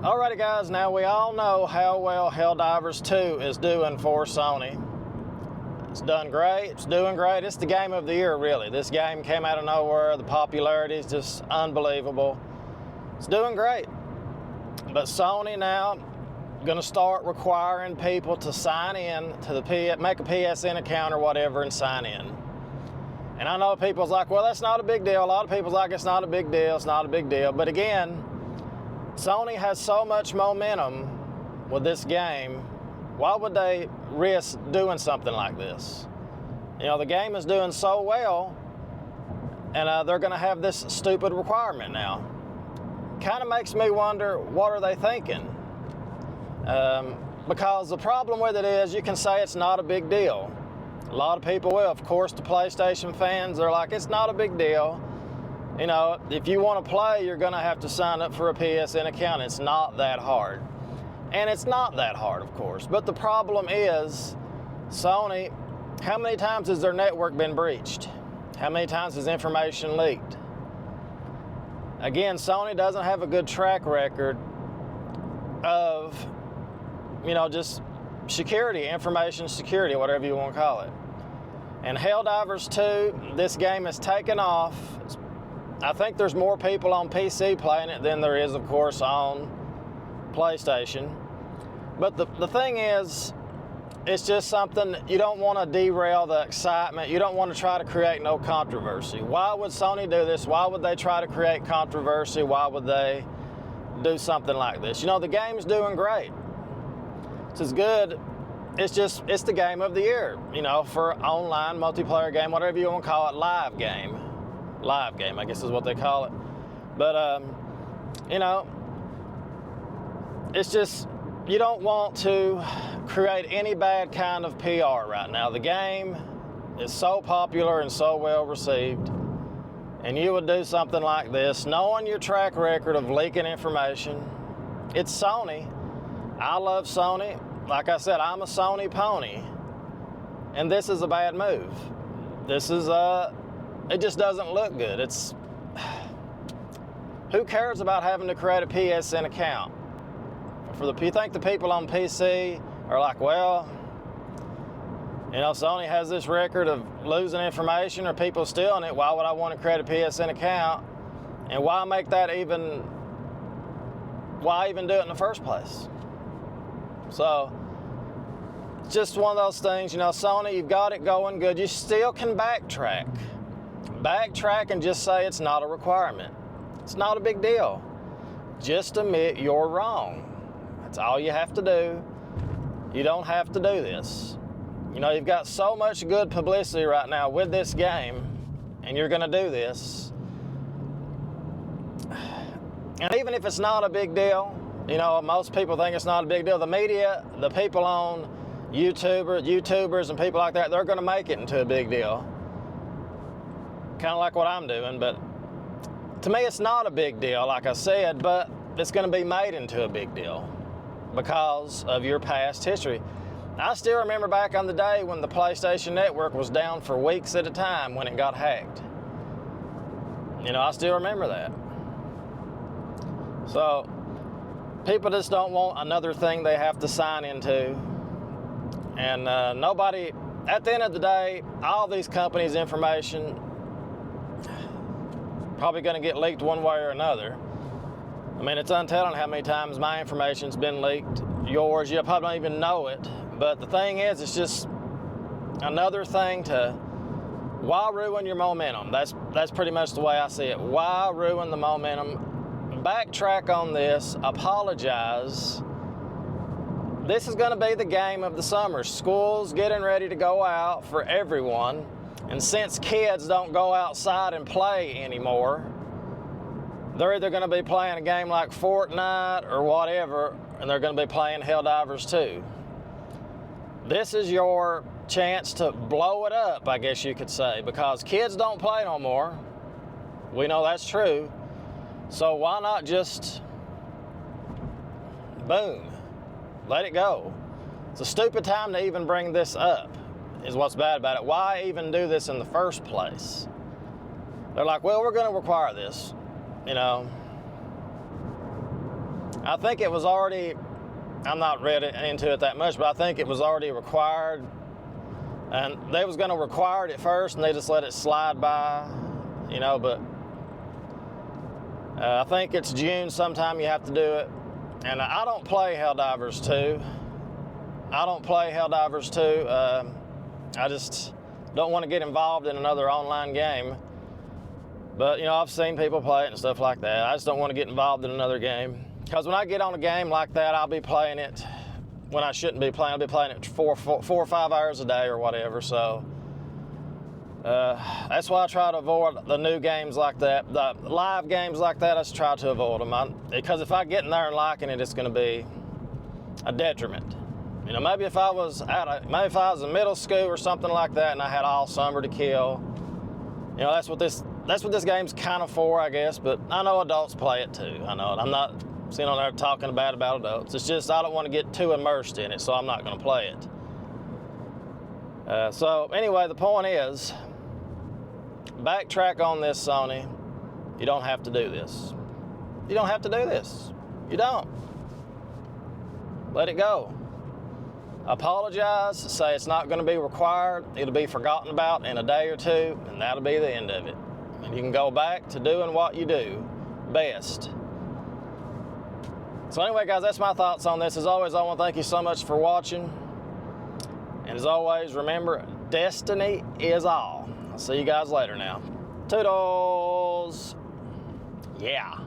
Alrighty guys, now we all know how well Helldivers 2 is doing for Sony. It's done great, it's doing great. It's the game of the year, really. This game came out of nowhere. The popularity is just unbelievable. It's doing great. But Sony now going to start requiring people to sign in to the make a PSN account or whatever and sign in. And I know people's like, well, that's not a big deal. A lot of people's like, it's not a big deal, it's not a big deal. But again, Sony has so much momentum with this game. Why would they risk doing something like this? You know, the game is doing so well, and they're going to have this stupid requirement now. Kind of makes me wonder, what are they thinking? Because the problem with it is, you can say it's not a big deal. A lot of people will. Of course, the PlayStation fans, they're like, it's not a big deal. You know, if you want to play, you're going to have to sign up for a PSN account. It's not that hard. And it's not that hard, of course. But the problem is, Sony, how many times has their network been breached? How many times has information leaked? Again, Sony doesn't have a good track record of, you know, just security, information security, whatever you want to call it. And Helldivers 2, this game has taken off. I think there's more people on PC playing it than there is, of course, on PlayStation. But the thing is, it's just something, you don't want to derail the excitement. You don't want to try to create no controversy. Why would Sony do this? Why would they try to create controversy? Why would they do something like this? You know, the game's doing great. It's as good. It's the game of the year, you know, for online multiplayer game, whatever you want to call it, live game. Live game, I guess is what they call it. But, you know, it's just, you don't want to create any bad kind of PR right now. The game is so popular and so well received, and you would do something like this, knowing your track record of leaking information. It's Sony. I love Sony. Like I said, I'm a Sony pony, and this is a bad move. This is it just doesn't look good. It's, who cares about having to create a PSN account? You think the people on PC are like, well, you know, Sony has this record of losing information or people stealing it. Why would I want to create a PSN account? And why make that why even do it in the first place? So, it's just one of those things, you know, Sony, you've got it going good. You still can backtrack. Backtrack and just say it's not a requirement. It's not a big deal. Just admit you're wrong. That's all you have to do. You don't have to do this. You know, you've got so much good publicity right now with this game, and you're going to do this. And even if it's not a big deal, you know, most people think it's not a big deal. The media, the people on YouTubers and people like that, they're going to make it into a big deal. Kind of like what I'm doing, but to me it's not a big deal, like I said, but it's going to be made into a big deal because of your past history. I still remember back on the day when the PlayStation Network was down for weeks at a time when it got hacked. You know, I still remember that. So, people just don't want another thing they have to sign into. And nobody, at the end of the day, all these companies' information probably going to get leaked one way or another. I mean, it's untelling how many times my information's been leaked. Yours, you probably don't even know it. But the thing is, it's just another thing to, why ruin your momentum? That's pretty much the way I see it. Why ruin the momentum? Backtrack on this, apologize. This is going to be the game of the summer. School's getting ready to go out for everyone. And since kids don't go outside and play anymore, they're either going to be playing a game like Fortnite or whatever, and they're going to be playing Helldivers 2. This is your chance to blow it up, I guess you could say, because kids don't play no more. We know that's true. So why not just, boom, let it go. It's a stupid time to even bring this up, is what's bad about it. Why even do this in the first place? They're like, well, we're going to require this, you know. I think it was already, I'm not read into it that much, but I think it was already required. And they was going to require it at first, and they just let it slide by, you know, but I think it's June sometime you have to do it. And I don't play Helldivers 2. I don't play Helldivers 2. I just don't want to get involved in another online game. But, you know, I've seen people play it and stuff like that. I just don't want to get involved in another game. Because when I get on a game like that, I'll be playing it when I shouldn't be playing. I'll be playing it 4 or 5 hours a day or whatever. So that's why I try to avoid the new games like that. The live games like that, I just try to avoid them. Because if I get in there and liking it, it's going to be a detriment. You know, maybe if I was in middle school or something like that, and I had all summer to kill, you know, that's what this game's kind of for, I guess. But I know adults play it too. I know it. I'm not sitting on there talking bad about adults. It's just I don't want to get too immersed in it, so I'm not going to play it. So anyway, the point is, backtrack on this, Sony. You don't have to do this. You don't have to do this. You don't. Let it go. Apologize, say it's not going to be required. It'll be forgotten about in a day or two, and that'll be the end of it. And you can go back to doing what you do best. So anyway, guys, that's my thoughts on this. As always, I want to thank you so much for watching. And as always, remember, destiny is all. I'll see you guys later now. Toodles! Yeah.